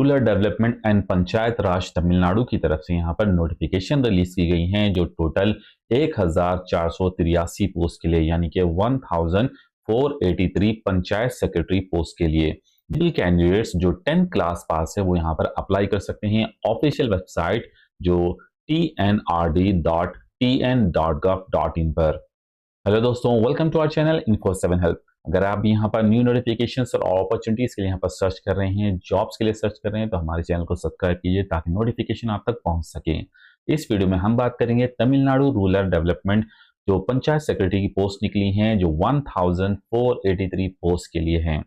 Rural development and panchayat राज तमिलनाडु की तरफ से यहाँ पर नोटिफिकेशन रिलीज की गई हैं जो टोटल 1483 पोस्ट के लिए यानी कि 1483 पंचायत सेक्रेटरी पोस्ट के लिए जिन कैंडिडेट्स जो 10th क्लास पास है वो यहाँ पर अप्लाई कर सकते हैं। ऑफिशियल वेबसाइट जो tnrd.tn.gov.in पर। हेलो दोस्तों, welcome to our channel Info7 help. अगर आप यहाँ पर न्यू नोटिफिकेशंस और अपॉर्चुनिटीज के लिए यहाँ पर सर्च कर रहे हैं, जॉब्स के लिए सर्च कर रहे हैं, तो हमारे चैनल को सब्सक्राइब कीजिए ताकि नोटिफिकेशन आप तक पहुंच सके। इस वीडियो में हम बात करेंगे तमिलनाडु रूरल डेवलपमेंट जो पंचायत सेक्रेटरी की पोस्ट निकली हैं जो 1483 पोस्ट के लिए हैं।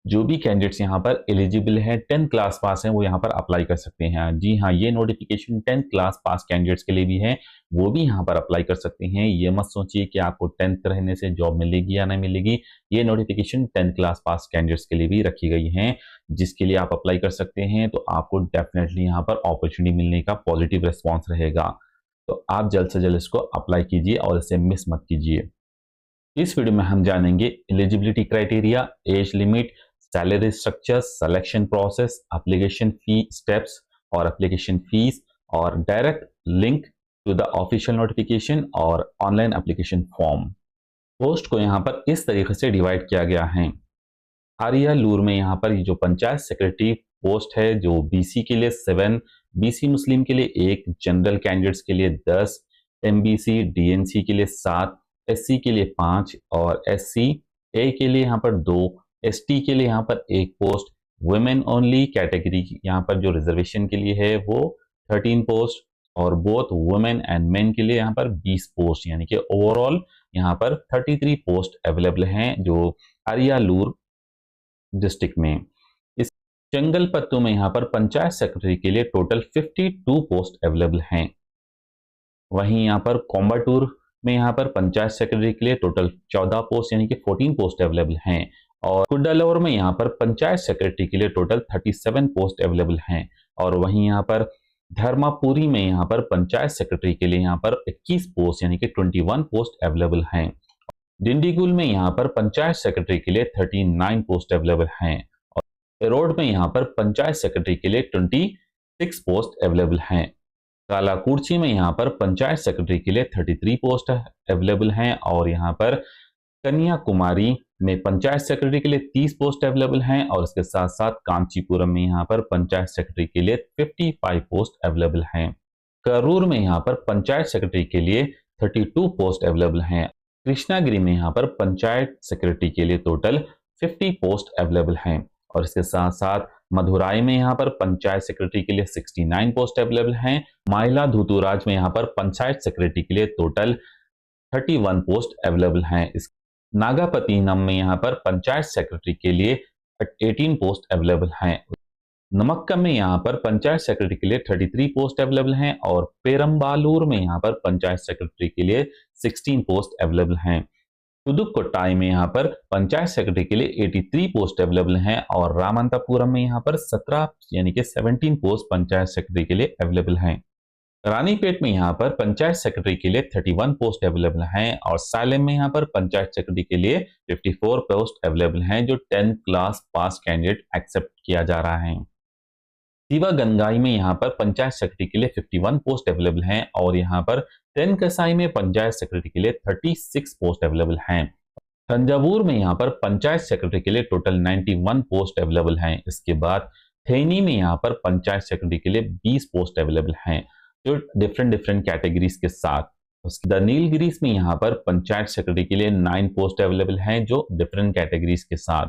जो भी कैंडिडेट्स यहाँ पर एलिजिबल हैं, 10th क्लास पास हैं, वो यहाँ पर अप्लाई कर सकते हैं। जी हाँ, ये notification 10th class pass candidates के लिए भी है, वो भी यहाँ पर अप्लाई कर सकते हैं। ये मत सोचिए कि आपको 10th रहने से जॉब मिलेगी या नहीं मिलेगी। ये notification 10th class pass candidates के लिए भी रखी गई है, जिसके लिए आप अप्लाई कर सकते हैं। तो आपको डेफिनेटली यहाँ पर अपॉर्चुनिटी मिलने का पॉजिटिव रिस्पॉन्स रहेगा। तो आप जल्द से जल्द इसको अप्लाई कीजिए और इसे मिस मत कीजिए। इस वीडियो में हम जानेंगे eligibility criteria, age limit, salary structure, selection process, application fee steps और एप्लीकेशन फीस और direct link to the official notification और ऑनलाइन एप्लीकेशन फॉर्म। पोस्ट को यहाँ पर इस तरीके से डिवाइड किया गया है। अरियालूर में यहाँ पर जो पंचायत सेक्रेटरी पोस्ट है जो बीसी के लिए 7, बीसी मुस्लिम के लिए 1, जनरल कैंडिडेट्स के लिए 10, एमबीसी डीएनसी के लिए 7, एससी के लिए 5 और एससी ए के लिए यहाँ पर 2, एसटी के लिए यहाँ पर 1 पोस्ट, वुमेन ओनली कैटेगरी यहाँ पर जो रिजर्वेशन के लिए है वो 13 पोस्ट और बोथ वुमेन एंड मेन के लिए यहाँ पर 20 पोस्ट, यानी कि ओवरऑल यहाँ पर 33 पोस्ट अवेलेबल हैं जो अरियालूर डिस्ट्रिक्ट में। इस चंगलपत्तू में यहाँ पर पंचायत सेक्रेटरी के लिए टोटल 52 पोस्ट अवेलेबल हैं। वहीं यहाँ पर कोम्बाटूर में यहाँ पर पंचायत सेक्रेटरी के लिए टोटल 14 पोस्ट यानी कि 14 पोस्ट अवेलेबल हैं और कुड्डालोर में यहाँ पर पंचायत सेक्रेटरी के लिए टोटल 37 पोस्ट अवेलेबल हैं। और वहीं यहाँ पर धर्मापुरी में यहाँ पर पंचायत सेक्रेटरी के लिए यहाँ पर 21 पोस्ट यानी कि 21 पोस्ट अवेलेबल हैं। डिंडीगुल में यहाँ पर पंचायत सेक्रेटरी के लिए 39 पोस्ट अवेलेबल हैं और एरोड में यहाँ पर पंचायत सेक्रेटरी के लिए 26 पोस्ट अवेलेबल हैं। कालाकुर्ची में यहाँ पर पंचायत सेक्रेटरी के लिए 33 पोस्ट अवेलेबल हैं और यहाँ पर कन्याकुमारी में पंचायत सेक्रेटरी के लिए 30 पोस्ट अवेलेबल हैं और इसके साथ साथ कांचीपुरम में यहाँ पर पंचायत सेक्रेटरी के लिए 55 पोस्ट अवेलेबल हैं। करूर में यहाँ पर पंचायत सेक्रेटरी के लिए 32 पोस्ट अवेलेबल हैं। कृष्णागिरी में यहाँ पर पंचायत सेक्रेटरी के लिए टोटल 50 पोस्ट अवेलेबल हैं और इसके साथ साथ मदुराई में यहाँ पर पंचायत सेक्रेटरी के लिए 69 पोस्ट अवेलेबल हैं। माइलादुथुराज में यहाँ पर पंचायत सेक्रेटरी के लिए टोटल 31 पोस्ट अवेलेबल हैं। नागापतिनम में यहाँ पर पंचायत सेक्रेटरी के लिए 18 पोस्ट अवेलेबल हैं। नमक्कम में यहाँ पर पंचायत सेक्रेटरी के लिए 33 पोस्ट अवेलेबल हैं और पेरम्बालूर में यहाँ पर पंचायत सेक्रेटरी के लिए 16 पोस्ट अवेलेबल हैं। पुदुकोट्टाई में यहाँ पर पंचायत सेक्रेटरी के लिए 83 पोस्ट अवेलेबल हैं और रामंतपुरम में यहाँ पर 17 यानी कि 17 पोस्ट पंचायत सेक्रेटरी के लिए अवेलेबल हैं। रानीपेट में यहाँ पर पंचायत सेक्रेटरी के लिए 31 पोस्ट अवेलेबल हैं और सालेम में यहाँ पर पंचायत सेक्रेटरी के लिए 54 पोस्ट अवेलेबल हैं जो 10th class pass candidate accept किया जा रहा है। शिवगंगाई में यहाँ पर पंचायत सेक्रेटरी के लिए 51 पोस्ट अवेलेबल हैं और यहाँ पर तेनकसाई में पंचायत सेक्रेटरी के लिए 36 पोस्ट अवेलेबल हैं। तंजावुर में यहाँ पर पंचायत सेक्रेटरी के लिए टोटल 91 पोस्ट अवेलेबल हैं। इसके बाद थेनी में यहाँ पर पंचायत सेक्रेटरी के लिए 20 पोस्ट अवेलेबल हैं जो डिफरेंट कैटेगरीज के साथ। उसके नीलगिरीस में यहाँ पर पंचायत सेक्रेटरी के लिए 9 पोस्ट अवेलेबल हैं जो डिफरेंट कैटेगरीज के साथ।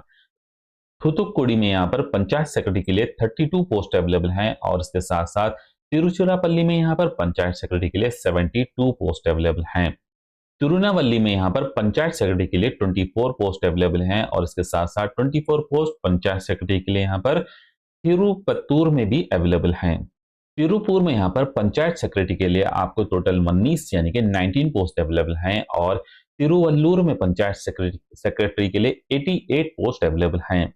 थूथुक्कुडी में यहाँ पर पंचायत सेक्रेटरी के लिए 32 पोस्ट अवेलेबल हैं और इसके साथ साथ तिरुचिरापल्ली में यहाँ पर पंचायत सेक्रेटरी के लिए 72 पोस्ट अवेलेबल हैं। तिरुनावल्ली में यहाँ पर पंचायत सेक्रेटरी के लिए 24 पोस्ट अवेलेबल हैं और इसके साथ साथ 24 पोस्ट पंचायत सेक्रेटरी के लिए यहाँ पर तिरुपत्तूर में भी अवेलेबल हैं। तिरुपुर में यहाँ पर पंचायत सेक्रेटरी के लिए आपको टोटल 19 यानी कि 19 पोस्ट अवेलेबल हैं और तिरुवल्लूर में पंचायत सेक्रेटरी के लिए 88 पोस्ट अवेलेबल हैं।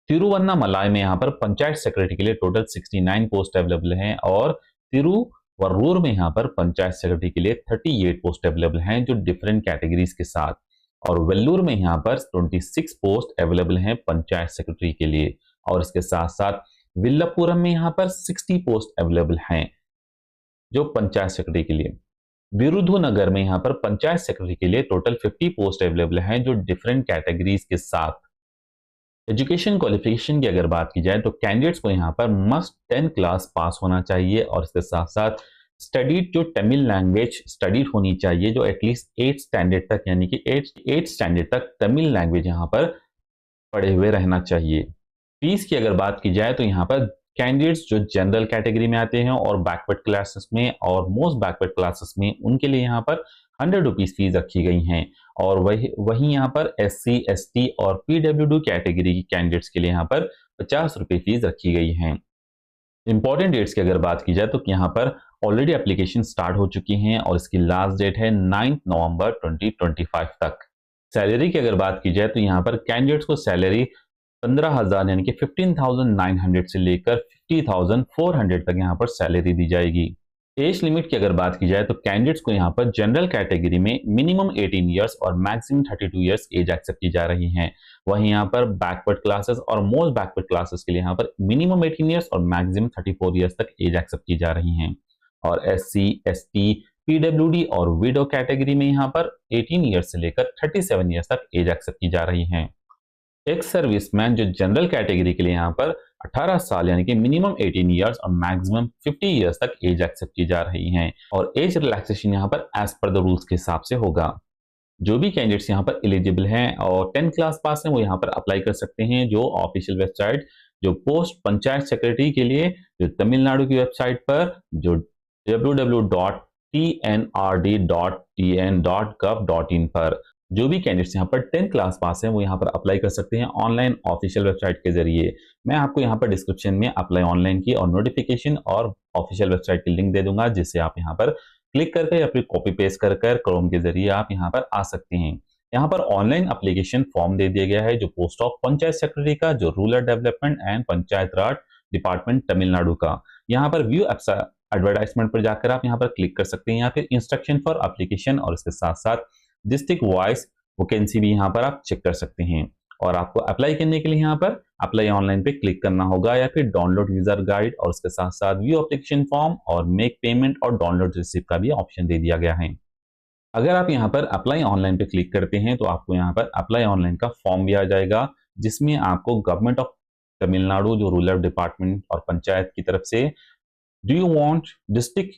तिरुवन्नामलाई में यहाँ पर पंचायत सेक्रेटरी के लिए टोटल 69 पोस्ट अवेलेबल हैं और तिरुवरूर में यहाँ पर पंचायत सेक्रेटरी के लिए 38 पोस्ट अवेलेबल हैं जो डिफरेंट कैटेगरीज के साथ। और वेल्लूर में यहाँ पर 26 पोस्ट अवेलेबल हैं पंचायत सेक्रेटरी के लिए और इसके साथ साथ विल्लापुरम में यहाँ पर 60 पोस्ट अवेलेबल हैं जो पंचायत सेक्रेटरी के लिए। विरुधुनगर में यहाँ पर पंचायत सेक्रेटरी के लिए टोटल 50 पोस्ट अवेलेबल हैं जो डिफरेंट कैटेगरीज के साथ। एजुकेशन क्वालिफिकेशन की अगर बात की जाए तो कैंडिडेट्स को यहाँ पर मस्ट 10 क्लास पास होना चाहिए और इसके साथ साथ स्टडीड जो तमिल लैंग्वेज स्टडीड होनी चाहिए जो एटलीस्ट 8 स्टैंडर्ड तक यानी कि 8 स्टैंडर्ड तक तमिल लैंग्वेज यहाँ पर पढ़े हुए रहना चाहिए। फीस की अगर बात की जाए तो यहाँ पर कैंडिडेट्स जो जनरल कैटेगरी में आते हैं और बैकवर्ड क्लासेस में और मोस्ट बैकवर्ड क्लासेस में उनके लिए यहाँ पर 100 रुपीज फीस रखी गई हैं और वही यहाँ पर SC ST और PWD कैटेगरी की कैंडिडेट्स के लिए यहाँ पर 50 रुपये फीस रखी गई हैं। इंपॉर्टेंट डेट्स की अगर बात की जाए तो यहाँ पर ऑलरेडी एप्लीकेशन स्टार्ट हो चुकी हैं और इसकी लास्ट डेट है 9 नवंबर 2025 तक। सैलरी की अगर बात की जाए तो यहाँ पर कैंडिडेट्स को सैलरी 15,000 यानी कि 15,900 से लेकर 50,400 तक यहाँ पर सैलरी दी जाएगी। एज लिमिट की अगर बात की जाए तो कैंडिडेट्स को यहाँ पर जनरल कैटेगरी में मिनिमम 18 इयर्स और मैक्सिमम 32 इयर्स एज एक्सेप्ट की जा रही हैं। वहीं यहाँ पर बैकवर्ड क्लासेस और मोस्ट बैकवर्ड क्लासेस के लिए यहाँ पर मिनिमम 18 इयर्स और मैक्सिमम 34 इयर्स तक एज एक्सेप्ट की जा रही हैं। और SC ST PWD और विडो कैटेगरी में यहाँ पर 18 इयर्स से लेकर 37 इयर्स तक एज एक्सेप्ट की जा रही हैं। एक्स सर्विसमैन जो जनरल कैटेगरी के लिए यहाँ पर 18 साल यानी कि मिनिमम 18 इयर्स और मैक्सिमम 50 इयर्स तक एज एक्सेप्ट की जा रही हैं और एज रिलैक्सेशन यहाँ पर एज पर द रूल्स के हिसाब से होगा। जो भी कैंडिडेट्स यहाँ पर एलिजिबल हैं और 10 क्लास पास हैं वो यहाँ पर अप्लाई कर सकते हैं जो ऑफिशियल वेबसाइट जो पोस्ट पंचायत सेक्रेटरी के लिए जो तमिलनाडु की वेबसाइट पर जो www.tnrd.tn.gov.in पर जो भी कैंडिडेट्स यहाँ पर 10 क्लास पास हैं वो यहाँ पर अप्लाई कर सकते हैं ऑनलाइन ऑफिशियल वेबसाइट के जरिए। मैं आपको यहाँ पर डिस्क्रिप्शन में अप्लाई ऑनलाइन की और नोटिफिकेशन और ऑफिशियल वेबसाइट की लिंक दे दूंगा जिससे आप यहाँ पर क्लिक करके या फिर कॉपी पेस्ट कर क्रोम के जरिए आप यहाँ पर आ सकते हैं। यहाँ पर ऑनलाइन एप्लीकेशन फॉर्म दे दिया गया है जो पोस्ट ऑफ पंचायत सेक्रेटरी का जो rural development and panchayat Raj department Tamil Nadu का। यहाँ पर व्यू एडवर्टाइजमेंट पर जाकर आप यहाँ पर क्लिक कर सकते हैं या फिर इंस्ट्रक्शन फॉर एप्लीकेशन और इसके साथ साथ डिस्ट्रिक्ट वाइज वैकेंसी भी यहाँ पर आप चेक कर सकते हैं। और आपको अप्लाई करने के लिए यहाँ पर अप्लाई ऑनलाइन पे क्लिक करना होगा या फिर डाउनलोड यूजर गाइड और उसके साथ साथ व्यू एप्लीकेशन फॉर्म और मेक पेमेंट और डाउनलोड रिसिप्ट का भी ऑप्शन दे दिया गया है। अगर आप यहाँ पर अप्लाई ऑनलाइन पे क्लिक करते हैं तो आपको यहाँ पर अप्लाई ऑनलाइन का फॉर्म भी आ जाएगा जिसमें आपको गवर्नमेंट ऑफ तमिलनाडु जो रूरल डिपार्टमेंट और पंचायत की तरफ से do you want district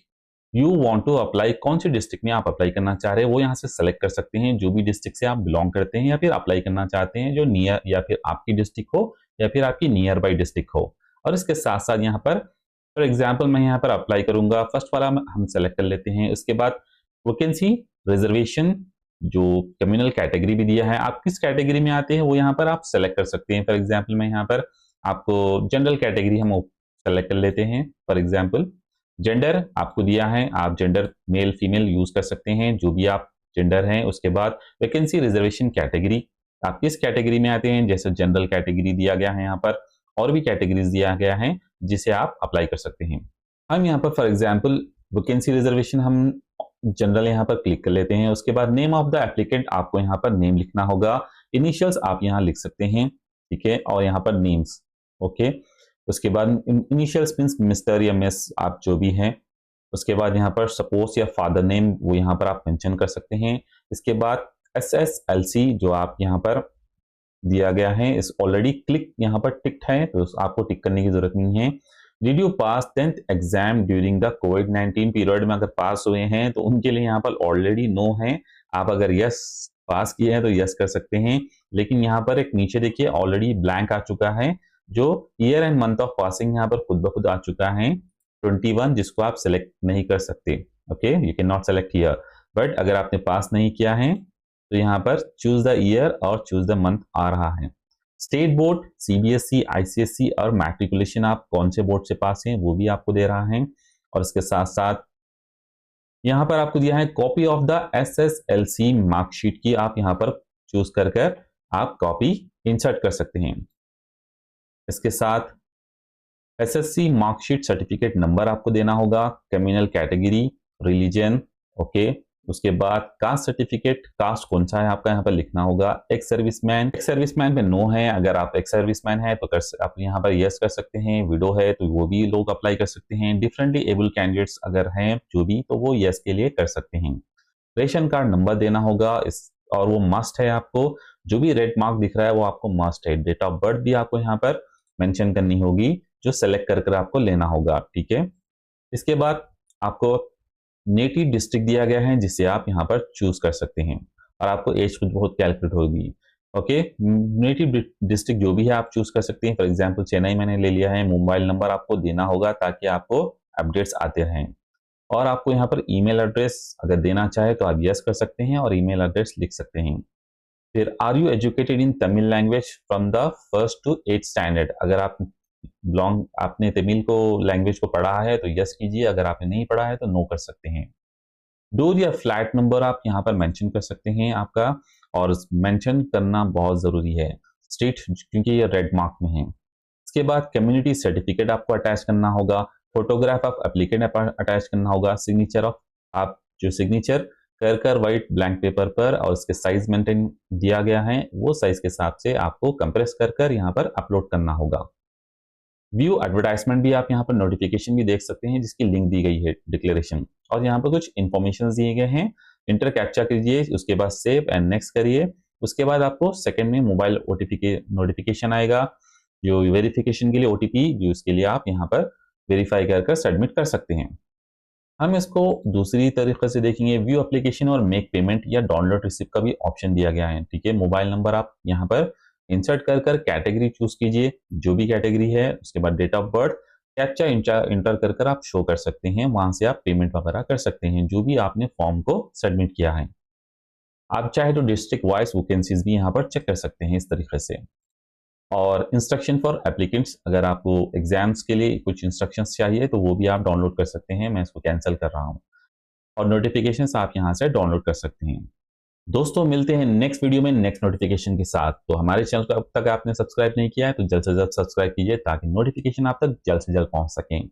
you want to apply कौन सी डिस्ट्रिक्ट में आप अप्लाई करना चाह रहे हैं वो यहाँ से सेलेक्ट कर सकते हैं जो भी डिस्ट्रिक्ट से आप बिलोंग करते हैं या फिर अप्लाई करना चाहते हैं जो नियर या फिर आपकी डिस्ट्रिक्ट हो या फिर आपकी नियर बाई डिस्ट्रिक्ट हो। और इसके साथ साथ यहाँ पर फॉर एग्जाम्पल मैं यहाँ पर अप्लाई करूंगा फर्स्ट वाला हम सेलेक्ट कर लेते हैं। उसके बाद वैकेंसी रिजर्वेशन जो कम्युनल कैटेगरी भी दिया है आप किस कैटेगरी में आते हैं वो यहाँ पर आप सेलेक्ट कर सकते हैं। फॉर एग्जाम्पल मैं यहाँ पर आपको जनरल कैटेगरी हम सेलेक्ट कर लेते हैं। फॉर एग्जाम्पल जेंडर आपको दिया है आप जेंडर मेल फीमेल यूज कर सकते हैं जो भी आप जेंडर हैं। उसके बाद वैकेंसी रिजर्वेशन कैटेगरी आप किस कैटेगरी में आते हैं जैसे जनरल कैटेगरी दिया गया है यहाँ पर और भी कैटेगरीज दिया गया है जिसे आप अप्लाई कर सकते हैं। हम यहाँ पर फॉर एग्जाम्पल वैकेंसी रिजर्वेशन हम जनरल यहाँ पर क्लिक कर लेते हैं। उसके बाद नेम ऑफ द एप्लीकेंट आपको यहाँ पर नेम लिखना होगा इनिशियल्स आप यहाँ लिख सकते हैं ठीक है और यहाँ पर नेम्स ओके। उसके बाद इनिशियल्स मींस मिस्टर या मिस आप जो भी हैं। उसके बाद यहाँ पर सपोज या फादर नेम वो यहाँ पर आप मेंशन कर सकते हैं। इसके बाद SSLC जो आप यहाँ पर दिया गया है इस ऑलरेडी क्लिक यहाँ पर टिक्ड है तो आपको टिक करने की जरूरत नहीं है। Did you pass 10th exam during the covid period में अगर पास हुए हैं तो उनके लिए यहाँ पर ऑलरेडी नो है। आप अगर यस पास किए हैं तो यस कर सकते हैं लेकिन यहाँ पर एक नीचे देखिए ऑलरेडी ब्लैंक आ चुका है जो year and month of passing यहाँ पर खुद ब खुद आ चुका है 21 जिसको आप सेलेक्ट नहीं कर सकते okay you can not select here. But अगर आपने पास नहीं किया है तो यहाँ पर चूज द ईयर और चूज द मंथ आ रहा है। स्टेट बोर्ड CBSE ICSE और मैट्रिकुलेशन आप कौन से बोर्ड से पास हैं वो भी आपको दे रहा है। और इसके साथ साथ यहाँ पर आपको दिया है copy of the SSLC marksheet की आप यहाँ पर चूज कर आप कॉपी इंसर्ट कर सकते हैं। इसके साथ SSC मार्कशीट सर्टिफिकेट नंबर आपको देना होगा कम्युनल कैटेगरी रिलीजन ओके। उसके बाद कास्ट सर्टिफिकेट, कास्ट कौन सा है आपका यहाँ पर लिखना होगा। एक्स सर्विसमैन पे नो है, अगर आप एक्स सर्विसमैन है तो आप यहाँ पर यस कर सकते हैं। विडो है तो वो भी लोग अप्लाई कर सकते हैं। डिफरेंटली एबल कैंडिडेट्स अगर हैं जो भी, तो वो यस के लिए कर सकते हैं। रेशन कार्ड नंबर देना होगा और वो मस्ट है आपको। जो भी रेड मार्क दिख रहा है वो आपको मस्ट है। डेट ऑफ बर्थ भी आपको यहाँ पर मेंशन करनी होगी, जो सेलेक्ट कर आपको लेना होगा, ठीक है। इसके बाद आपको नेटिव डिस्ट्रिक्ट दिया गया है जिसे आप यहाँ पर चूज कर सकते हैं, और आपको एज खुद बहुत कैलकुलेट होगी। ओके, नेटिव डिस्ट्रिक्ट जो भी है आप चूज कर सकते हैं। फॉर एग्जांपल चेन्नई मैंने ले लिया है। मोबाइल नंबर आपको देना होगा ताकि आपको अपडेट्स आते रहें। और आपको यहाँ पर ईमेल एड्रेस अगर देना चाहे तो आप यस कर सकते हैं और ईमेल एड्रेस लिख सकते हैं। फिर are you educated in Tamil language from the 1st to 8th standard, अगर आपने तमिल को लैंग्वेज को पढ़ा है तो यस कीजिए, अगर आपने नहीं पढ़ा है तो नो कर सकते हैं। डोर या फ्लैट नंबर आप यहाँ पर मेंशन कर सकते हैं आपका, और मेंशन करना बहुत जरूरी है स्टेट, क्योंकि ये रेड मार्क में है। इसके बाद कम्युनिटी सर्टिफिकेट आपको अटैच करना होगा। फोटोग्राफ ऑफ एप्लीकेंट अटैच करना होगा। सिग्नेचर ऑफ, आप जो सिग्नेचर कर व्हाइट ब्लैंक पेपर पर और उसके साइज मेंटेन दिया गया है वो साइज के हिसाब से आपको कंप्रेस कर यहाँ पर अपलोड करना होगा। व्यू एडवर्टाइजमेंट भी आप यहाँ पर नोटिफिकेशन भी देख सकते हैं जिसकी लिंक दी गई है डिक्लेरेशन, और यहाँ पर कुछ इंफॉर्मेशन दिए गए हैं। इंटर कैप्चा कीजिए, उसके बाद सेव एंड नेक्स्ट करिए। उसके बाद आपको सेकंड में मोबाइल ओटीपी के नोटिफिकेशन आएगा, जो वेरिफिकेशन के लिए ओटीपी, जो उसके लिए आप यहाँ पर वेरीफाई कर सबमिट कर सकते हैं। हम इसको दूसरी तरीके से देखेंगे। व्यू एप्लीकेशन और मेक पेमेंट या डाउनलोड रिसिप्ट का भी ऑप्शन दिया गया है, ठीक है। मोबाइल नंबर आप यहाँ पर इंसर्ट कर कैटेगरी चूज कीजिए, जो भी कैटेगरी है। उसके बाद date of birth, captcha enter कर आप शो कर सकते हैं। वहां से आप पेमेंट वगैरह कर सकते हैं जो भी आपने फॉर्म को सबमिट किया है। आप चाहे तो डिस्ट्रिक्ट वाइज वैकेंसीज भी यहाँ पर चेक कर सकते हैं इस तरीके से। और इंस्ट्रक्शन फॉर एप्लीकेंट्स, अगर आपको एग्जाम्स के लिए कुछ इंस्ट्रक्शंस चाहिए तो वो भी आप डाउनलोड कर सकते हैं। मैं इसको कैंसिल कर रहा हूँ। और नोटिफिकेशंस आप यहाँ से डाउनलोड कर सकते हैं। दोस्तों मिलते हैं नेक्स्ट वीडियो में नेक्स्ट नोटिफिकेशन के साथ। तो हमारे चैनल को अब तक आपने सब्सक्राइब नहीं किया है तो जल्द से जल्द सब्सक्राइब कीजिए ताकि नोटिफिकेशन आप तक जल्द से जल्द पहुंच सकें।